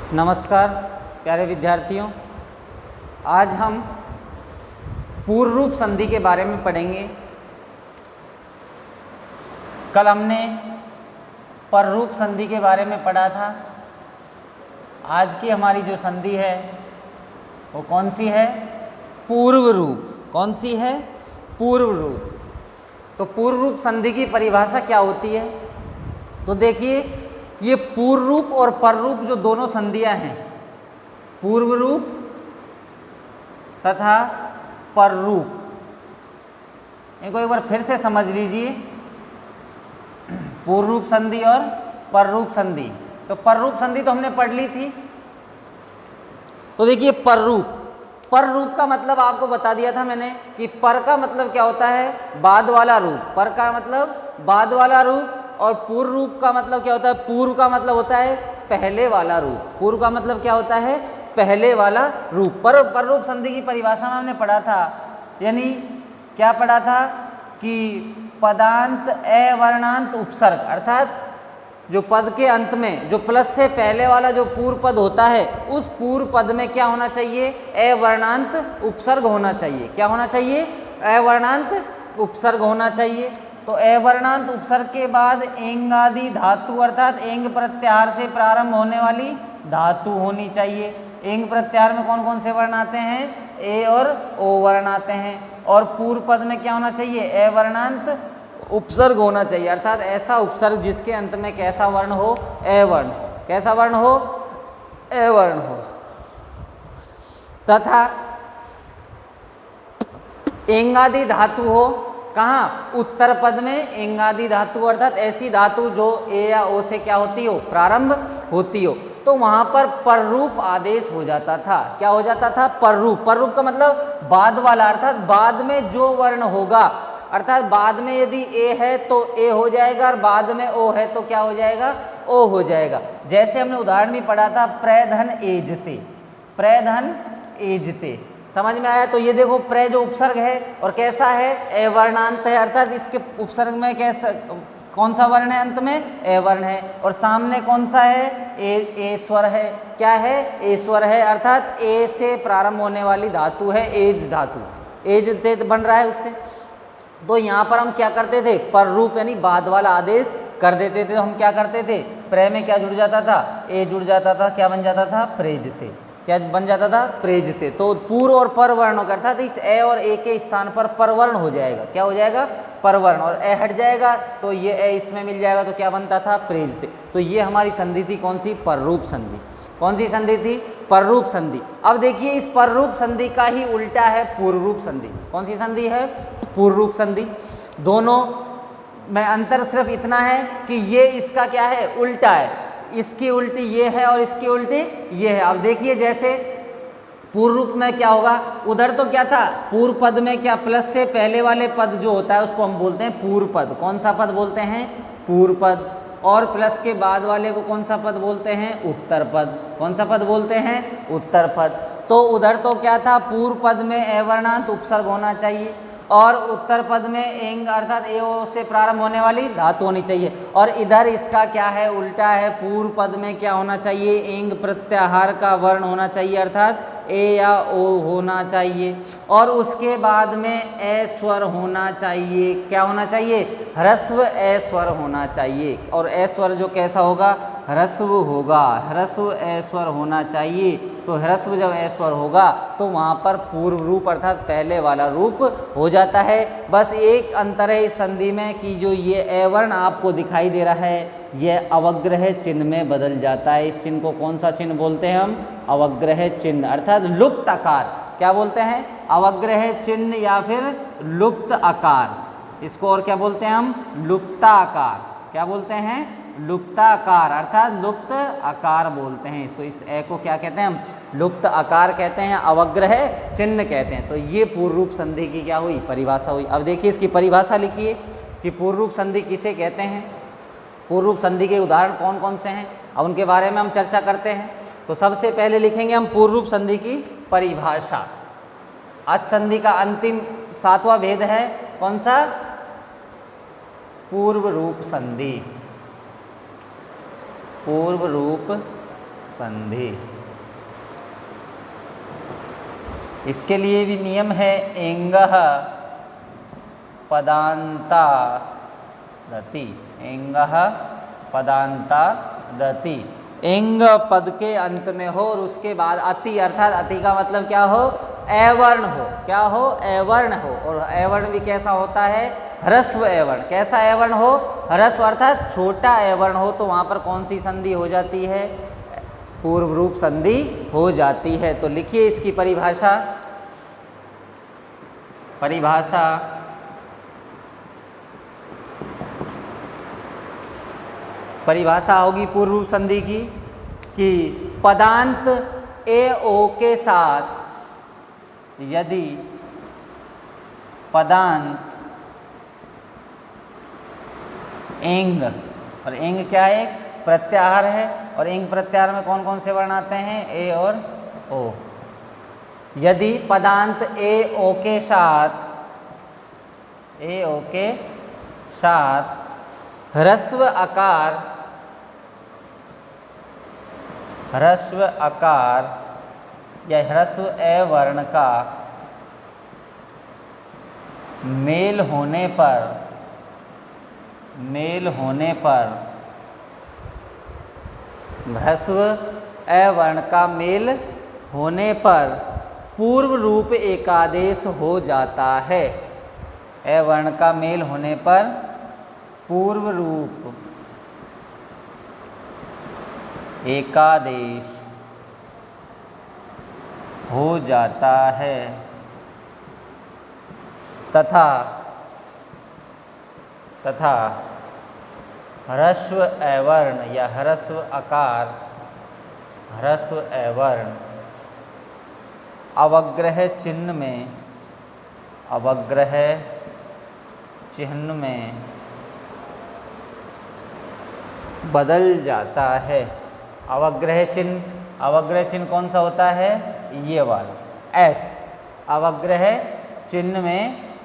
नमस्कार प्यारे विद्यार्थियों, आज हम पूर्व रूप संधि के बारे में पढ़ेंगे। कल हमने पर रूप संधि के बारे में पढ़ा था। आज की हमारी जो संधि है वो कौन सी है? पूर्व रूप। कौन सी है? पूर्व रूप। तो पूर्व रूप संधि की परिभाषा क्या होती है? तो देखिए, ये पूर्व रूप और पर रूप जो दोनों संधियां हैं, पूर्व रूप तथा पर रूप, इनको एक बार फिर से समझ लीजिए। पूर्व रूप संधि और पर रूप संधि। तो पर रूप संधि तो हमने पढ़ ली थी। तो देखिए, पर रूप का मतलब आपको बता दिया था मैंने कि पर का मतलब क्या होता है? बाद वाला रूप। पर का मतलब बाद वाला रूप। और पूर्व रूप का मतलब क्या होता है? पूर्व का मतलब होता है पहले वाला रूप। पूर्व का मतलब क्या होता है? पहले वाला रूप। पर रूप संधि की परिभाषा में हमने पढ़ा था, यानी क्या पढ़ा था कि पदांत अवर्णांत उपसर्ग, अर्थात जो पद के अंत में जो प्लस से पहले वाला जो पूर्व पद होता है, उस पूर्व पद में क्या होना चाहिए? अवर्णांत उपसर्ग होना चाहिए। क्या होना चाहिए? अवर्णांत उपसर्ग होना चाहिए। तो अवर्णांत उपसर्ग के बाद एंग आदि धातु, अर्थात एंग प्रत्याहार से प्रारंभ होने वाली धातु होनी चाहिए। एंग प्रत्याहार में कौन कौन से वर्ण आते हैं? ए और ओ वर्ण आते हैं। और पूर्व पद में क्या होना चाहिए? अवर्णांत उपसर्ग होना चाहिए, अर्थात ऐसा उपसर्ग जिसके अंत में कैसा वर्ण हो? अवर्ण हो। कैसा वर्ण हो? अवर्ण हो। तथा एंगादि धातु हो। कहाँ? उत्तर पद में एंगादि धातु, अर्थात ऐसी धातु जो ए या ओ से क्या होती हो? प्रारंभ होती हो। तो वहां पर रूप आदेश हो जाता था। क्या हो जाता था? पर रूप। पर रूप का मतलब बाद वाला, अर्थात बाद में जो वर्ण होगा, अर्थात बाद में यदि ए है तो ए हो जाएगा, और बाद में ओ है तो क्या हो जाएगा? ओ हो जाएगा। जैसे हमने उदाहरण भी पढ़ा था, प्रधन एजते। प्रधन एजते समझ में आया? तो ये देखो, प्र जो उपसर्ग है और कैसा है? अवर्णांत है, अर्थात इसके उपसर्ग में कैसा, कौन सा वर्ण है? अंत में अवर्ण है। और सामने कौन सा है? ए स्वर है। क्या है? ए स्वर है, अर्थात ए से प्रारंभ होने वाली धातु है एज धातु। एज ते बन रहा है उससे। तो यहाँ पर हम क्या करते थे? पर रूप यानी बाद वाला आदेश कर देते थे। तो हम क्या करते थे? प्र में क्या जुड़ जाता था? ए जुड़ जाता था। क्या बन जाता था? प्रेजते। क्या बन जाता था? प्रेजते। तो पूर्व और पर वर्ण का अर्थात इस ए और ए के स्थान पर परवर्ण हो जाएगा। क्या हो जाएगा? परवर्ण। और ए हट जाएगा तो ये ए इसमें मिल जाएगा, तो क्या बनता था? प्रेजते। तो ये हमारी संधि थी कौन सी? पर रूप संधि। कौन सी संधि थी? पर रूप संधि। अब देखिए, इस पर रूप संधि का ही उल्टा है पूर्व रूप संधि। कौन सी संधि है? पूर्व रूप संधि। दोनों में अंतर सिर्फ इतना है कि ये इसका क्या है? उल्टा है। इसकी उल्टी ये है और इसकी उल्टी ये है। अब देखिए, जैसे पूर्व रूप में क्या होगा? उधर तो क्या था? पूर्व पद में क्या प्लस से पहले वाले पद जो होता है उसको हम बोलते हैं पूर्व पद। कौन सा पद बोलते हैं? पूर्व पद। और प्लस के बाद वाले को कौन सा पद बोलते हैं? उत्तर पद। कौन सा पद बोलते हैं? उत्तर पद। तो उधर तो क्या था? पूर्व पद में अवर्णांत उपसर्ग होना चाहिए, और उत्तर पद में एंग अर्थात ए ओ से प्रारंभ होने वाली धातु होनी चाहिए। और इधर इसका क्या है? उल्टा है। पूर्व पद में क्या होना चाहिए? एंग प्रत्याहार का वर्ण होना चाहिए, अर्थात ए या ओ होना चाहिए। और उसके बाद में ए स्वर होना चाहिए। क्या होना चाहिए? ह्रस्व ए स्वर होना चाहिए। और ए स्वर जो कैसा होगा? ह्रस्व होगा। ह्रस्व ए स्वर होना चाहिए। तो ह्रस्व जब ए स्वर होगा तो वहाँ पर पूर्व रूप अर्थात पहले वाला रूप हो जाता है। बस एक अंतर है इस संधि में कि जो ये ए वर्ण आपको दिखाई दे रहा है, यह अवग्रह चिन्ह में बदल जाता है। इस चिन्ह को कौन सा चिन्ह बोलते हैं हम? अवग्रह चिन्ह, अर्थात लुप्त आकार। क्या बोलते हैं? अवग्रह चिन्ह या फिर लुप्त आकार। इसको और क्या बोलते हैं हम? लुप्ताकार। क्या बोलते हैं? लुप्ताकार, अर्थात लुप्त आकार बोलते हैं। तो इस ए को क्या कहते हैं हम? लुप्त आकार कहते हैं, अवग्रह चिन्ह कहते हैं। तो ये पूर्व रूप संधि की क्या हुई? परिभाषा हुई। अब देखिए, इसकी परिभाषा लिखिए कि पूर्व रूप संधि किसे कहते हैं। पूर्व रूप संधि के उदाहरण कौन कौन से हैं, अब उनके बारे में हम चर्चा करते हैं। तो सबसे पहले लिखेंगे हम पूर्व रूप संधि की परिभाषा। अच संधि का अंतिम 7वां भेद है कौन सा? पूर्व रूप संधि। पूर्व रूप संधि। इसके लिए भी नियम है, एंगः पदान्तादति, एंगः पदान्तादति। एंग पद के अंत में हो और उसके बाद अति, अर्थात अति का मतलब क्या हो, अवर्ण हो। क्या हो, अवर्ण हो। और अवर्ण भी कैसा होता है, ह्रस्व अवर्ण। कैसा अवर्ण हो, ह्रस्व अर्थात छोटा अवर्ण हो, तो वहाँ पर कौन सी संधि हो जाती है, पूर्व रूप संधि हो जाती है। तो लिखिए इसकी परिभाषा। परिभाषा होगी पूर्व रूप संधि की कि पदांत ए ओ के साथ यदि पदांत एंग, और एंग क्या है, एक प्रत्याहार है, और एंग प्रत्याहार में कौन कौन से वर्ण आते हैं, ए और ओ। यदि पदांत ए ओ के साथ ह्रस्व आकार या ह्रस्व अवर्ण का मेल होने पर ह्रस्व अवर्ण का मेल होने पर पूर्व रूप एकादेश हो जाता है। अवर्ण का मेल होने पर पूर्व रूप एकादेश हो जाता है तथा ह्रस्व अवर्ण या ह्रस्व आकार, ह्रस्व अवर्ण अवग्रह चिन्ह में बदल जाता है। अवग्रह चिन्ह कौन सा होता है, ये वाला एस, अवग्रह चिन्ह में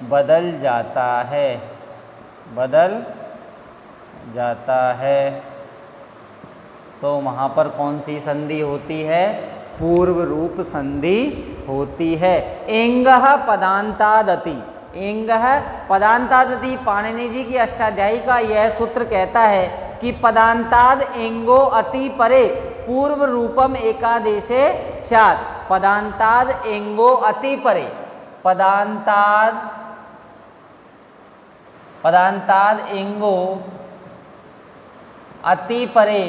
बदल जाता है, तो वहाँ पर कौन सी संधि होती है, पूर्व रूप संधि होती है। एंगः पदान्तादति, एंगः पदान्तादति, पाणिनि जी की अष्टाध्यायी का यह सूत्र कहता है कि पदान्ताद एंगो अति परे पूर्व रूपम एकादेशे स्यात्। पदान्ताद एंगो अति परे, पदान्ताद एंगो अति परे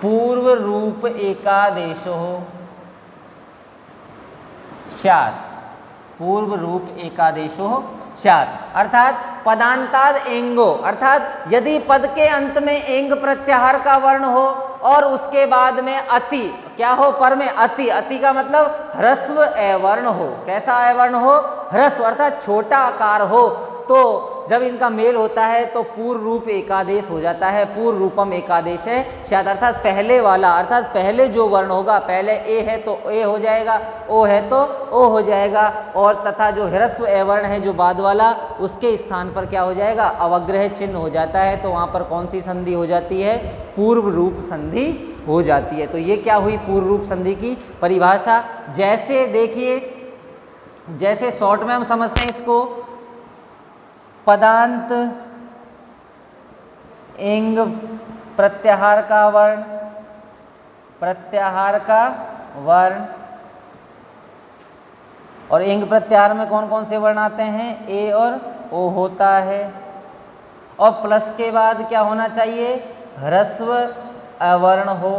पूर्व रूप एकादेशो स्यात्, पूर्व रूप एकादेशो स्यात्। अर्थात पदान्ताद एंगो, अर्थात यदि पद के अंत में एंग प्रत्याहार का वर्ण हो और उसके बाद में अति क्या हो, पर में अति, अति का मतलब ह्रस्व अवर्ण हो। कैसा अवर्ण हो, ह्रस्व अर्थात छोटा आकार हो, तो जब इनका मेल होता है तो पूर्व रूप एकादेश हो जाता है। पूर्व रूपम एकादेश है शायद, अर्थात पहले वाला, अर्थात पहले जो वर्ण होगा, पहले ए है तो ए हो जाएगा, ओ है तो ओ हो जाएगा, और तथा जो ह्रस्व अवर्ण है जो बाद वाला, उसके स्थान पर क्या हो जाएगा, अवग्रह चिन्ह हो जाता है। तो वहाँ पर कौन सी संधि हो जाती है, पूर्व रूप संधि हो जाती है। तो ये क्या हुई पूर्व रूप संधि की परिभाषा। जैसे देखिए, जैसे शॉर्ट में हम समझते हैं इसको, पदांत एंग प्रत्याहार का वर्ण, और एंग प्रत्याहार में कौन कौन से वर्ण आते हैं, ए और ओ होता है, और प्लस के बाद क्या होना चाहिए, ह्रस्व अवर्ण हो,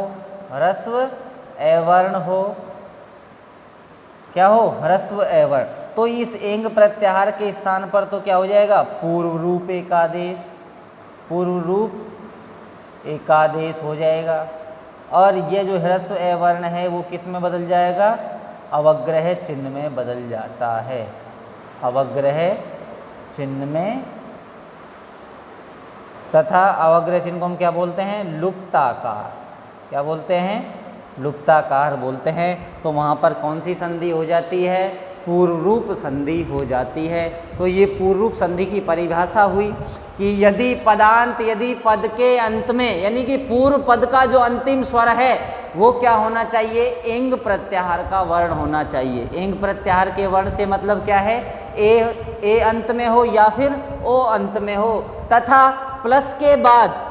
ह्रस्व अवर्ण हो, क्या हो, ह्रस्व अवर्ण। तो इस एंग प्रत्याहार के स्थान पर तो क्या हो जाएगा, पूर्व रूप एकादेश, पूर्व रूप एकादेश हो जाएगा। और ये जो ह्रस्व अवर्ण है वो किस में बदल जाएगा, अवग्रह चिन्ह में बदल जाता है, अवग्रह चिन्ह में। तथा अवग्रह चिन्ह को हम क्या बोलते हैं, लुप्ताकार, क्या बोलते हैं, लुप्ताकार बोलते हैं। तो वहाँ पर कौन सी संधि हो जाती है, पूर्व रूप संधि हो जाती है। तो ये पूर्व रूप संधि की परिभाषा हुई कि यदि पद के अंत में, यानी कि पूर्व पद का जो अंतिम स्वर है वो क्या होना चाहिए, एंग प्रत्याहार का वर्ण होना चाहिए। एंग प्रत्याहार के वर्ण से मतलब क्या है, ए अंत में हो या फिर ओ अंत में हो, तथा प्लस के बाद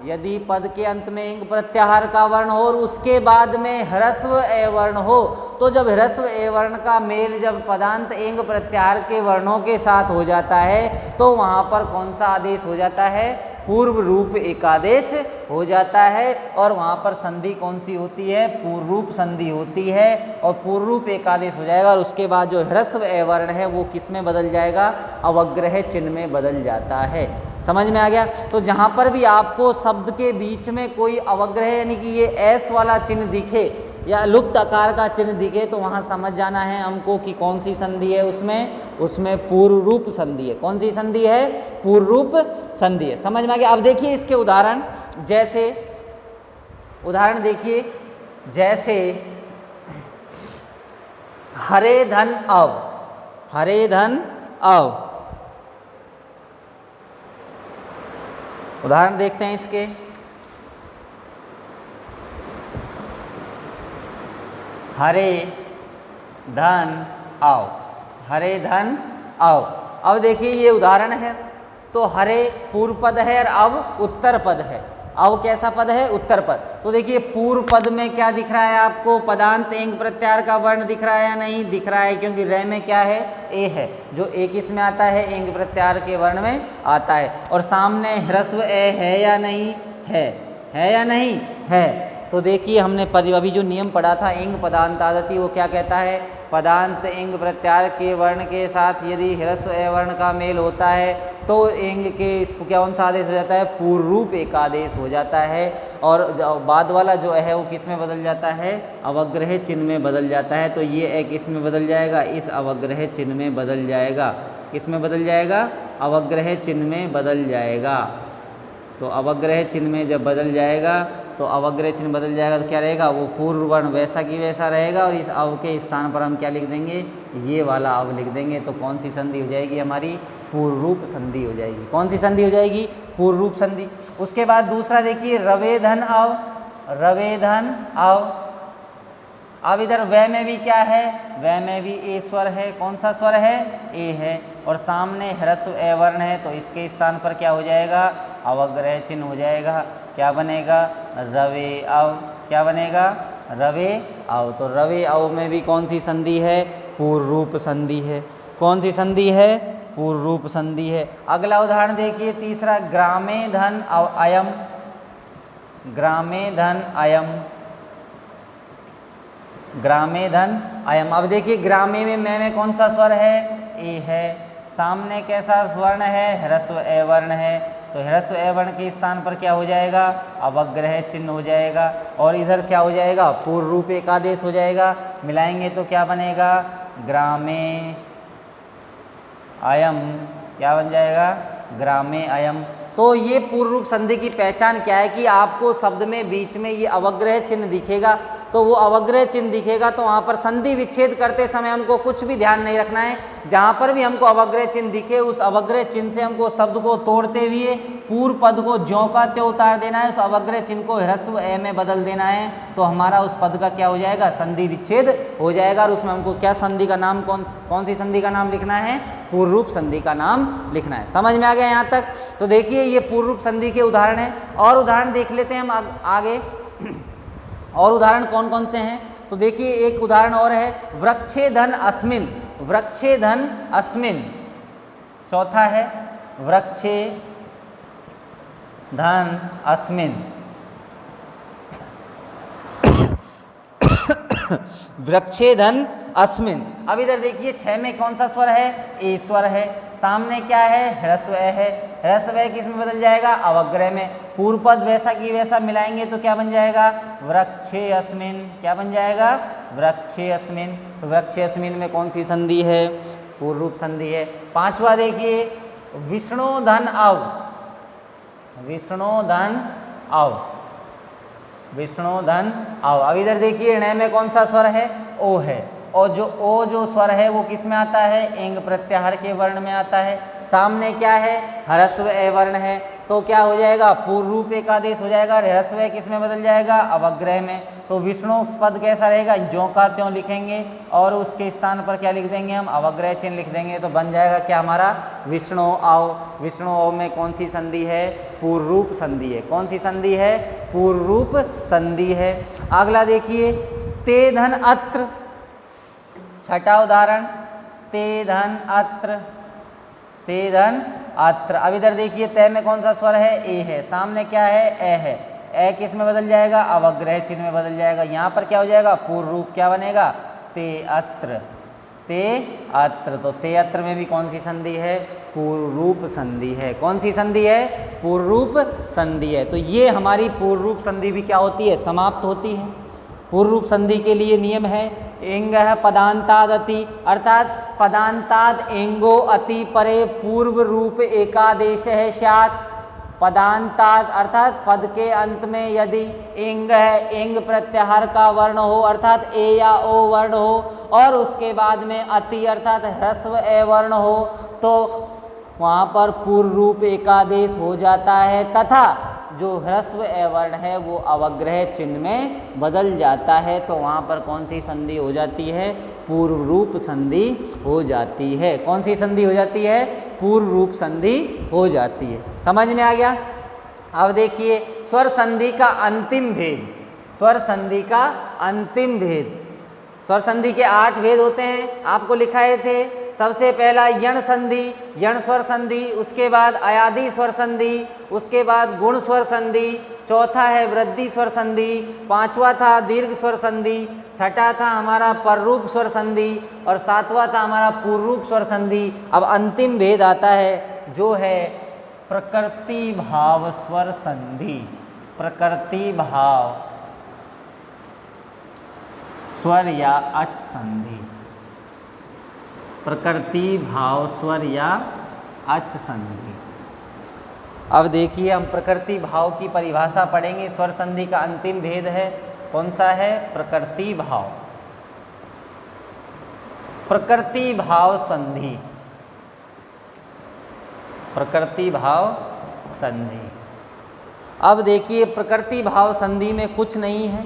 यदि पद के अंत में एंग प्रत्याहार का वर्ण हो और उसके बाद में ह्रस्व ए वर्ण हो, तो जब ह्रस्व ए वर्ण का मेल जब पदांत एंग प्रत्याहार के वर्णों के साथ हो जाता है तो वहाँ पर कौन सा आदेश हो जाता है, पूर्व रूप एकादेश हो जाता है। और वहाँ पर संधि कौन सी होती है, पूर्व रूप संधि होती है और पूर्व रूप एकादेश हो जाएगा। और उसके बाद जो ह्रस्व ए वर्ण है वो किस में बदल जाएगा, अवग्रह चिन्ह में बदल जाता है। समझ में आ गया। तो जहाँ पर भी आपको शब्द के बीच में कोई अवग्रह यानी कि ये एस वाला चिन्ह दिखे या लुप्त आकार का चिन्ह दिखे तो वहाँ समझ जाना है हमको कि कौन सी संधि है, उसमें पूर्व रूप संधि है। कौन सी संधि है, पूर्व रूप संधि है। समझ में आ गया। अब देखिए इसके उदाहरण, जैसे उदाहरण देखिए, जैसे हरे धन अव, हरे धन अव, उदाहरण देखते हैं इसके। हरे धन अव, हरे धन अव। अब देखिए ये उदाहरण है, तो हरे पूर्व पद है और अव उत्तर पद है। अव कैसा पद है, उत्तर पद। तो देखिए पूर्व पद में क्या दिख रहा है आपको, पदांत एंग प्रत्याहार का वर्ण दिख रहा है या नहीं दिख रहा है, क्योंकि रे में क्या है, ए है, जो ए किस में आता है, एंग प्रत्याहार के वर्ण में आता है। और सामने ह्रस्व ए है या नहीं है या नहीं है। तो देखिए हमने अभी जो नियम पढ़ा था एंग पदांत आदति, वो क्या कहता है, पदांत एंग प्रत्याहार के वर्ण के साथ यदि ह्रस्व ए वर्ण का मेल होता है तो एंग के कौन सा आदेश हो जाता है, पूर्व रूप एकादेश हो जाता है। और बाद वाला जो है वो किस में बदल जाता है, अवग्रह चिन्ह में बदल जाता है। तो ये ए किस में बदल जाएगा, इस अवग्रह चिन्ह में बदल जाएगा। किस में बदल जाएगा, अवग्रह चिन्ह में बदल जाएगा। तो अवग्रह चिन्ह में जब बदल जाएगा तो अवग्रह चिन्ह बदल जाएगा तो क्या रहेगा, वो पूर्व वर्ण वैसा की वैसा रहेगा और इस अव के स्थान पर हम क्या लिख देंगे, ये वाला अव लिख देंगे। तो कौन सी संधि हो जाएगी हमारी, पूर्व रूप संधि हो जाएगी। कौन सी संधि हो जाएगी, पूर्व रूप संधि। उसके बाद दूसरा देखिए रवेधन अव, रवेधन अव। अब इधर वह में भी क्या है, वह में भी ए स्वर है। कौन सा स्वर है, ए है। और सामने ह्रस्व ए वर्ण है तो इसके स्थान पर क्या हो जाएगा, अवग्रह चिन्ह हो जाएगा। क्या बनेगा, रवे अव। क्या बनेगा, रवे अव। तो रवे अव में भी कौन सी संधि है, पूर्व रूप संधि है। कौन सी संधि है, पूर्व रूप संधि है। अगला उदाहरण देखिए तीसरा, ग्रामे धन अयम, ग्रामे धन अयम, ग्रामे धन अयम। अब देखिए ग्रामे में कौन सा स्वर है, ए है। सामने कैसा वर्ण है, ह्रस्व ए वर्ण है। तो ह्रस्व ए वर्ण के स्थान पर क्या हो जाएगा, अवग्रह चिन्ह हो जाएगा। और इधर क्या हो जाएगा, पूर्व रूप एकादेश हो जाएगा। मिलाएंगे तो क्या बनेगा, ग्रामे अयम। क्या बन जाएगा, ग्रामे अयम। तो ये पूर्व रूप संधि की पहचान क्या है कि आपको शब्द में बीच में ये अवग्रह चिन्ह दिखेगा। तो वो अवग्रह चिन्ह दिखेगा तो वहाँ पर संधि विच्छेद करते समय हमको कुछ भी ध्यान नहीं रखना है। जहाँ पर भी हमको अवग्रह चिन्ह दिखे उस अवग्रह चिन्ह से हमको शब्द को तोड़ते हुए पूर्व पद को ज्यों का त्यों उतार देना है। उस अवग्रह चिन्ह को ह्रस्व ए में बदल देना है तो हमारा उस पद का क्या हो जाएगा, संधि विच्छेद हो जाएगा। और उसमें हमको क्या संधि का नाम, कौन सी संधि का नाम लिखना है, पूर्व रूप संधि का नाम लिखना है। समझ में आ गया यहाँ तक। तो देखिए ये पूर्व रूप संधि के उदाहरण हैं। और उदाहरण देख लेते हैं हम आगे। और उदाहरण कौन कौन से हैं, तो देखिए एक उदाहरण और है, वृक्षेधन अस्मिन। वृक्षेधन अस्मिन चौथा है, वृक्षेधन अस्मिन। वृक्षेधन अस्मिन। अब इधर देखिए 6 में कौन सा स्वर है, ए स्वर है। सामने क्या है, ह्रस्व ए है। ह्रस्व ए किस में बदल जाएगा, अवग्रह में। पूर्व पद वैसा की वैसा मिलाएंगे तो क्या बन जाएगा, वृक्षे अस्मिन। क्या बन जाएगा, वृक्षे अस्मिन। तो वृक्षे अस्मिन में कौन सी संधि है, पूर्व रूप संधि है। पांचवा देखिए, विष्णुधन अव। विष्णुधन अव, विष्णुधन अव। अब इधर देखिए ण में कौन सा स्वर है, ओ है। और जो ओ जो स्वर है वो किस में आता है, एंग प्रत्याहार के वर्ण में आता है। सामने क्या है, ह्रस्व ए वर्ण है, तो क्या हो जाएगा, पूर्व रूप एकादेश हो जाएगा। ह्रस्व ए किस में बदल जाएगा, अवग्रह में। तो विष्णु पद कैसा रहेगा, ज्यों का त्यों लिखेंगे और उसके स्थान पर क्या लिख देंगे हम, अवग्रह चिन्ह लिख देंगे। तो बन जाएगा क्या हमारा, विष्णु आओ। विष्णु आओ में कौन सी संधि है, पूर्व रूप संधि है। कौन सी संधि है, पूर्व रूप संधि है। अगला देखिए, ते धन अत्र, छठा उदाहरण, ते धन अत्र, ते धन अत्र। अब इधर देखिए, तय में कौन सा स्वर है, ए है, सामने क्या है, ए है। ए किस में बदल जाएगा, अवग्रह चिन्ह में बदल जाएगा। यहाँ पर क्या हो जाएगा, पूर्व रूप क्या बनेगा, ते अत्र, ते अत्र। तो ते अत्र में भी कौन सी संधि है, पूर्व रूप संधि है। कौन सी संधि है, पूर्व रूप संधि है। तो ये हमारी पूर्व रूप संधि भी क्या होती है, समाप्त होती है। पूर्व रूप संधि के लिए नियम है, एंग है पदांताद अति, अर्थात पदांताद एंगो अति परे पूर्व रूप एकादेश है स्यात्। पदांताद अर्थात पद के अंत में यदि एंग है, एंग प्रत्याहार का वर्ण हो, अर्थात ए या ओ वर्ण हो, और उसके बाद में अति अर्थात ह्रस्व ए वर्ण हो, तो वहाँ पर पूर्व रूप एकादेश हो जाता है, तथा जो ह्रस्व ए वर्ण है वो अवग्रह चिन्ह में बदल जाता है। तो वहाँ पर कौन सी संधि हो जाती है, पूर्व रूप संधि हो जाती है। कौन सी संधि हो जाती है, पूर्व रूप संधि हो जाती है। समझ में आ गया। अब देखिए, स्वर संधि का अंतिम भेद, स्वर संधि का अंतिम भेद। स्वर संधि के 8 भेद होते हैं, आपको लिखाए थे। सबसे पहला यण संधि, यण स्वर संधि, उसके बाद अयादि स्वर संधि, उसके बाद गुण स्वर संधि, चौथा है वृद्धि स्वर संधि, पांचवा था दीर्घ स्वर संधि, छठा था हमारा पररूप स्वर संधि, और सातवां था हमारा पूर्वरूप स्वर संधि। अब अंतिम भेद आता है जो है प्रकृति भाव स्वर संधि। प्रकृति भाव स्वर या अच संधि, प्रकृति भाव स्वर या अच संधि। अब देखिए, हम प्रकृति भाव की परिभाषा पढ़ेंगे। स्वर संधि का अंतिम भेद है, कौन सा है, प्रकृति भाव। प्रकृति भाव संधि, प्रकृति भाव संधि। अब देखिए, प्रकृति भाव संधि में कुछ नहीं है।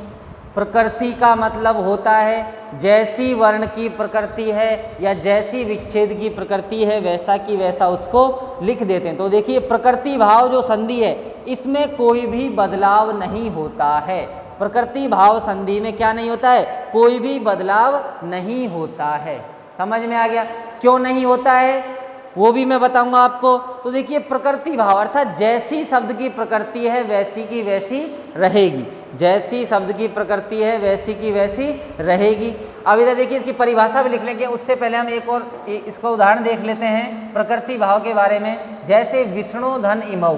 प्रकृति का मतलब होता है जैसी वर्ण की प्रकृति है या जैसी विच्छेद की प्रकृति है, वैसा की वैसा उसको लिख देते हैं। तो देखिए, प्रकृति भाव जो संधि है इसमें कोई भी बदलाव नहीं होता है। प्रकृति भाव संधि में क्या नहीं होता है, कोई भी बदलाव नहीं होता है। समझ में आ गया, क्यों नहीं होता है वो भी मैं बताऊंगा आपको। तो देखिए, प्रकृति भाव अर्थात जैसी शब्द की प्रकृति है वैसी की वैसी रहेगी, जैसी शब्द की प्रकृति है वैसी की वैसी रहेगी। अब इधर देखिए, इसकी परिभाषा भी लिख लेंगे। उससे पहले हम एक और इसका उदाहरण देख लेते हैं प्रकृति भाव के बारे में। जैसे विष्णु धन इमऊ,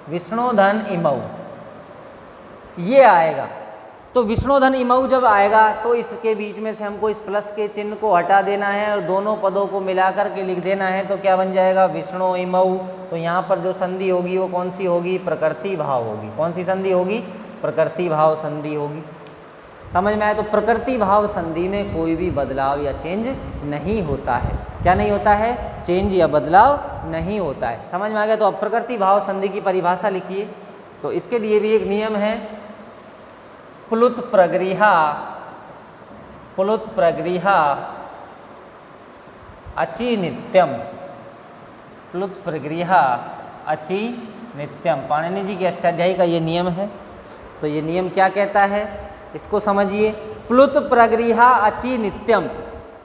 विष्णु धन इमऊ ये आएगा। तो विष्णु धन इमऊ जब आएगा तो इसके बीच में से हमको इस प्लस के चिन्ह को हटा देना है और दोनों पदों को मिलाकर के लिख देना है। तो क्या बन जाएगा, विष्णु इमऊ। तो यहाँ पर जो संधि होगी वो कौन सी होगी, प्रकृति भाव होगी। कौन सी संधि होगी, प्रकृति भाव संधि होगी। समझ में आया। तो प्रकृति भाव संधि में कोई भी बदलाव या चेंज नहीं होता है। क्या नहीं होता है, चेंज या बदलाव नहीं होता है। समझ में आ गया। तो अब प्रकृति भाव संधि की परिभाषा लिखिए। तो इसके लिए भी एक नियम है, प्लुत प्रगृहा, प्लुत प्रगृहा अचि नित्यम, प्लुत प्रगृहा अचि नित्यम। पाणिनि जी के अष्टाध्यायी का ये नियम है। तो ये नियम क्या कहता है, इसको समझिए। प्लुत प्रगृहा अचि नित्यम।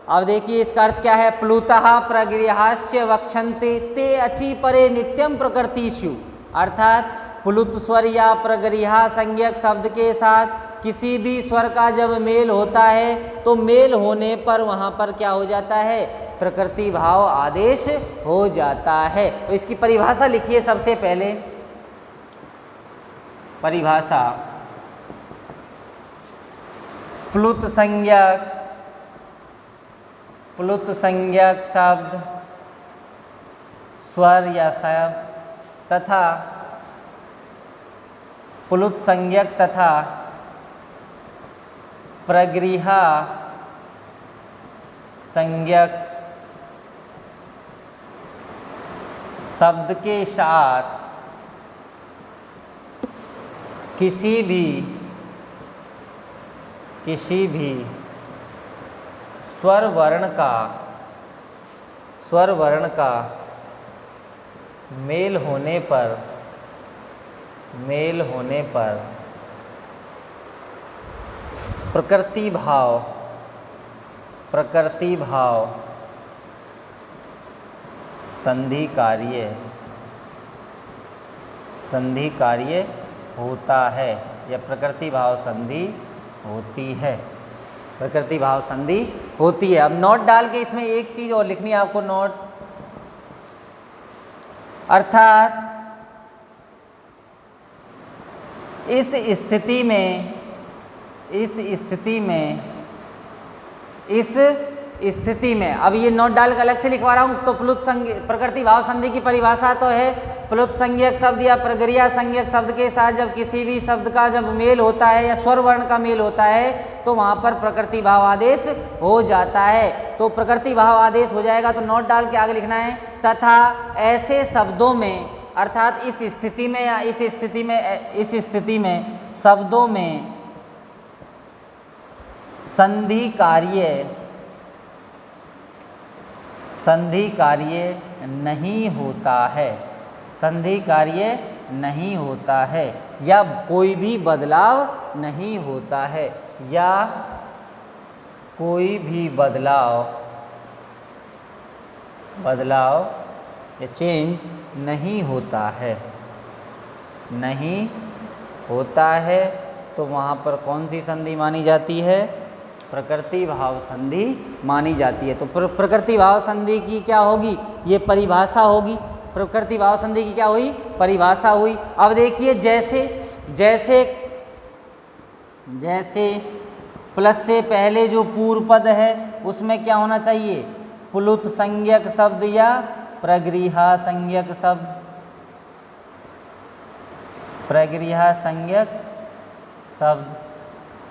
अब देखिए, इसका अर्थ क्या है, प्लुतः प्रगृहाश्च वक्षन्ते ते अचि परे नित्यम प्रकृतिषु। अर्थात प्लुत स्वर या प्रगृहा संज्ञक शब्द के साथ किसी भी स्वर का जब मेल होता है तो मेल होने पर वहाँ पर क्या हो जाता है, प्रकृति भाव आदेश हो जाता है। तो इसकी परिभाषा लिखिए सबसे पहले। परिभाषा, प्लुत संज्ञक, प्लुत संज्ञक शब्द स्वर या शब्द तथा प्लुत संज्ञक तथा प्रगृह्य संज्ञक शब्द के साथ किसी भी स्वर वर्ण का मेल होने पर प्रकृति भाव संधि कार्य होता है या प्रकृति भाव संधि होती है, प्रकृति भाव संधि होती है। अब नोट डाल के इसमें एक चीज और लिखनी है आपको, नोट, अर्थात इस स्थिति में अब ये नोट डाल के अलग से लिखवा रहा हूं, तो प्लुत प्रकृति भाव संधि की परिभाषा तो है प्लुत संज्ञक शब्द या प्रगृह्य संज्ञक शब्द के साथ जब किसी भी शब्द का जब मेल होता है या स्वर वर्ण का मेल होता है तो वहां पर प्रकृति भाव आदेश हो जाता है। तो प्रकृति भाव आदेश हो जाएगा तो नोट डाल के आगे लिखना है, तथा ऐसे शब्दों में, अर्थात इस स्थिति में या इस स्थिति में शब्दों में संधि कार्य नहीं होता है, संधि कार्य नहीं होता है या कोई भी बदलाव नहीं होता है, या कोई भी बदलाव या चेंज नहीं होता है, तो वहाँ पर कौन सी संधि मानी जाती है? प्रकृति भाव संधि मानी जाती है। तो प्रकृति भाव संधि की क्या होगी? ये परिभाषा होगी। प्रकृति भाव संधि की क्या हुई? परिभाषा हुई। अब देखिए जैसे प्लस से पहले जो पूर्व पद है उसमें क्या होना चाहिए? प्लुत संज्ञक शब्द या प्रगृह्य संज्ञक शब्द, प्रगृह्य संज्ञक शब्द,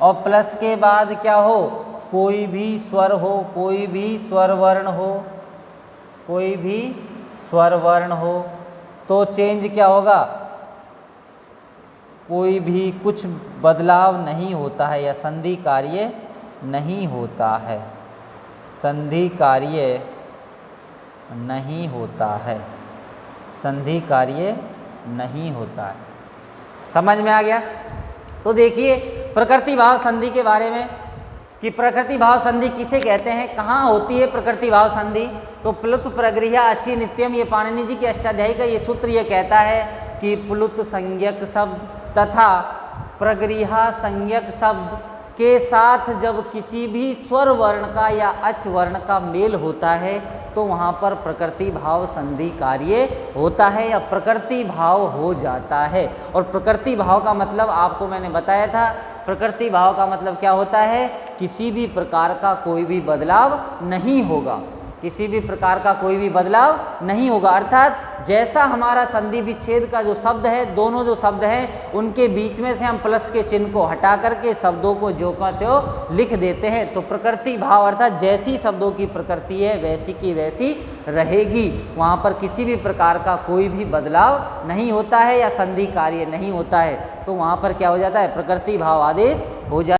और प्लस के बाद क्या हो? कोई भी स्वर हो, कोई भी स्वर वर्ण हो, तो चेंज क्या होगा? कोई भी कुछ बदलाव नहीं होता है या संधि कार्य नहीं होता है, संधि कार्य नहीं होता है, संधि कार्य नहीं होता है। समझ में आ गया? तो देखिए प्रकृति भाव संधि के बारे में कि प्रकृति भाव संधि किसे कहते हैं, कहाँ होती है प्रकृति भाव संधि। तो प्लुत प्रगृह्य अच्छी नित्यम, ये पाणिनि जी के अष्टाध्यायी का ये सूत्र ये कहता है कि प्लुत संज्ञक शब्द तथा प्रगृह्य संज्ञक शब्द के साथ जब किसी भी स्वर वर्ण का या अच वर्ण का मेल होता है तो वहाँ पर प्रकृति भाव संधि कार्य होता है या प्रकृति भाव हो जाता है। और प्रकृति भाव का मतलब आपको मैंने बताया था, प्रकृति भाव का मतलब क्या होता है? किसी भी प्रकार का कोई भी बदलाव नहीं होगा, किसी भी प्रकार का कोई भी बदलाव नहीं होगा। अर्थात जैसा हमारा संधि विच्छेद का जो शब्द है, दोनों जो शब्द हैं उनके बीच में से हम प्लस के चिन्ह को हटा करके शब्दों को जो का त्यों लिख देते हैं। तो प्रकृति भाव अर्थात जैसी शब्दों की प्रकृति है वैसी की वैसी रहेगी, वहाँ पर किसी भी प्रकार का कोई भी बदलाव नहीं होता है या संधि कार्य नहीं होता है। तो वहाँ पर क्या हो जाता है? प्रकृति भाव आदेश हो जाता है।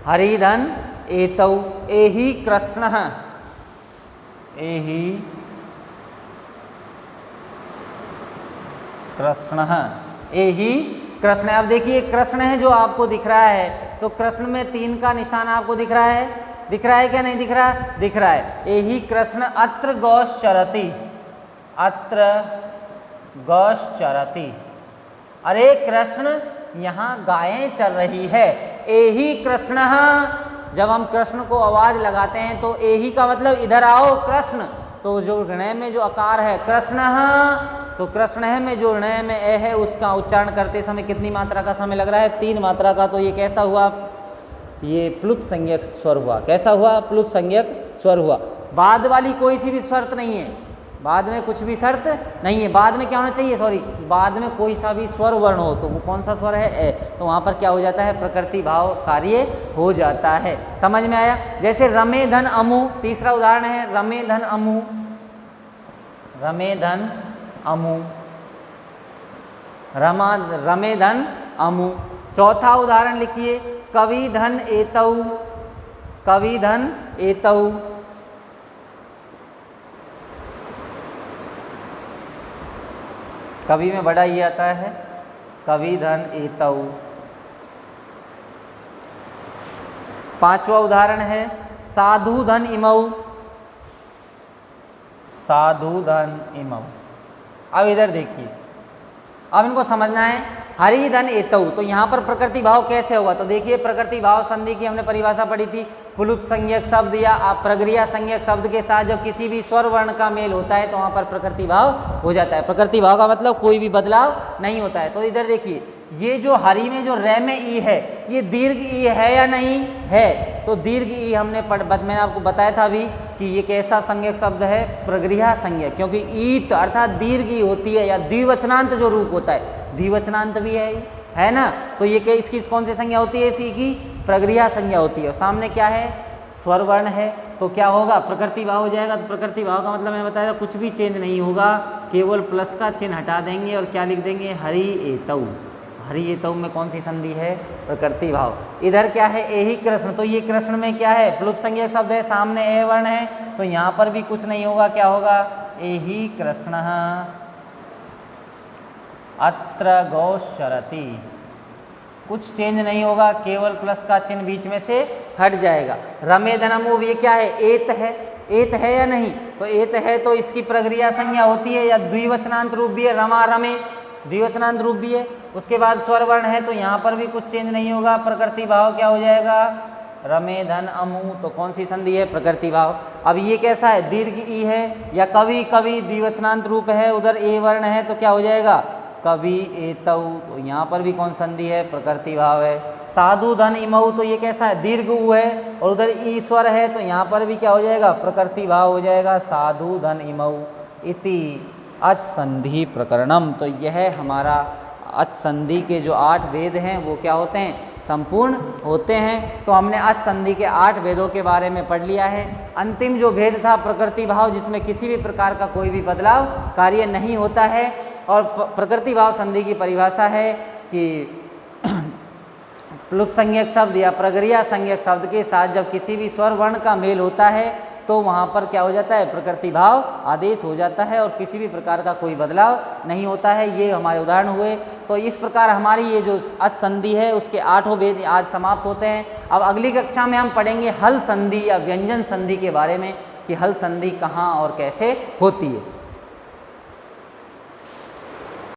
हरिधन एतौ एहि कृष्णः, एहि कृष्णः, एहि कृष्ण। अब देखिए कृष्ण है जो आपको दिख रहा है, तो कृष्ण में 3 का निशान आपको दिख रहा है, दिख रहा है क्या नहीं दिख रहा? दिख रहा है। एहि कृष्ण अत्र गौश्चरति, अत्र गौश्चरति। अरे कृष्ण यहाँ गायें चल रही है। एहि कृष्ण, जब हम कृष्ण को आवाज लगाते हैं तो एहि का मतलब इधर आओ कृष्ण, तो जो ऋणय में जो आकार है कृष्ण, तो कृष्ण है में जो ऋणय में ए है उसका उच्चारण करते समय कितनी मात्रा का समय लग रहा है? 3 मात्रा का। तो ये कैसा हुआ? ये प्लुत संज्ञक स्वर हुआ। कैसा हुआ? प्लुत संज्ञक स्वर हुआ। बाद वाली कोई सी भी शर्त नहीं है, बाद में कुछ भी शर्त नहीं है। बाद में क्या होना चाहिए? सॉरी, बाद में कोई सा भी स्वर वर्ण हो तो वो कौन सा स्वर है? ए। तो वहाँ पर क्या हो जाता है? प्रकृति भाव कार्य हो जाता है। समझ में आया? जैसे रमे धन अमु, तीसरा उदाहरण है रमे धन अमु, रमे धन अमु, रमे धन अमु। चौथा उदाहरण लिखिए कवि धन एतौ, कवि धन एतौ। कवि में बड़ा ये आता है, कवि धन एतौ। 5वां उदाहरण है साधु धन इमौ, साधु धन इमौ। अब इधर देखिए, अब इनको समझना है। हरि धन एतौ, तो यहाँ पर प्रकृति भाव कैसे होगा? तो देखिए प्रकृति भाव संधि की हमने परिभाषा पढ़ी थी। प्लुत संज्ञक शब्द या प्रक्रिया संज्ञक शब्द के साथ जब किसी भी स्वर वर्ण का मेल होता है तो वहाँ पर प्रकृति भाव हो जाता है। प्रकृति भाव का मतलब कोई भी बदलाव नहीं होता है। तो इधर देखिए ये जो हरि में जो रे में ई है, ये दीर्घ ई है या नहीं है? तो दीर्घ ई हमने मैंने आपको बताया था अभी कि ये कैसा संज्ञक शब्द है? प्रगृह्य संज्ञक, क्योंकि ईत अर्थात दीर्घ ई होती है या द्विवचनांत जो रूप होता है, द्विवचनांत भी है ना। तो ये क्या इसकी कौन सी संज्ञा होती है? इसी की प्रगृह्य संज्ञा होती है। और सामने क्या है? स्वर वर्ण है, तो क्या होगा? प्रकृति भाव हो जाएगा। तो प्रकृति भाव का मतलब मैंने बताया कुछ भी चेंज नहीं होगा, केवल प्लस का चिन्ह हटा देंगे और क्या लिख देंगे? हरि एतौ। हरि एतौ में कौन सी संधि है? प्रकृति भाव। इधर क्या है? एहि कृष्ण, तो ये कृष्ण में क्या है? प्लुत संज्ञक शब्द है, सामने ए वर्ण है, तो यहाँ पर भी कुछ नहीं होगा। क्या होगा? एहि कृष्ण अत्र गौश्चरति। कुछ चेंज नहीं होगा, केवल प्लस का चिन्ह बीच में से हट जाएगा। रमे धनमु, ये क्या है? एत है, एत है या नहीं? तो एत है तो इसकी प्रक्रिया संज्ञा होती है या द्विवचनांत रूप भी है, रमा रमे द्विवचनांत रूप भी है। उसके बाद स्वर वर्ण है, तो यहाँ पर भी कुछ चेंज नहीं होगा। प्रकृति भाव क्या हो जाएगा? रमे धन अमु, तो कौन सी संधि है? प्रकृति भाव। अब ये कैसा है? दीर्घ ई है या कवि, कवि द्विवचनांत रूप है, उधर ए वर्ण है, तो क्या हो जाएगा? कवि एतौ, तो यहाँ पर भी कौन संधि है? प्रकृति भाव है। साधु धन इमौ, तो ये कैसा है? दीर्घ उ है और उधर ई स्वर है, तो यहाँ पर भी क्या हो जाएगा? प्रकृति भाव हो जाएगा। साधु धन इमौ इति अच संधि प्रकरणम। तो यह हमारा अच संधि के जो 8 भेद हैं वो क्या होते हैं? संपूर्ण होते हैं। तो हमने अच संधि के 8 भेदों के बारे में पढ़ लिया है। अंतिम जो भेद था प्रकृति भाव, जिसमें किसी भी प्रकार का कोई भी बदलाव कार्य नहीं होता है। और प्रकृति भाव संधि की परिभाषा है कि प्लुत संज्ञक शब्द या प्रक्रिया संज्ञक शब्द के साथ जब किसी भी स्वर वर्ण का मेल होता है तो वहाँ पर क्या हो जाता है? प्रकृति भाव आदेश हो जाता है और किसी भी प्रकार का कोई बदलाव नहीं होता है। ये हमारे उदाहरण हुए। तो इस प्रकार हमारी ये जो अच संधि है उसके 8 भेद आज समाप्त होते हैं। अब अगली कक्षा में हम पढ़ेंगे हल संधि या व्यंजन संधि के बारे में कि हल संधि कहाँ और कैसे होती है।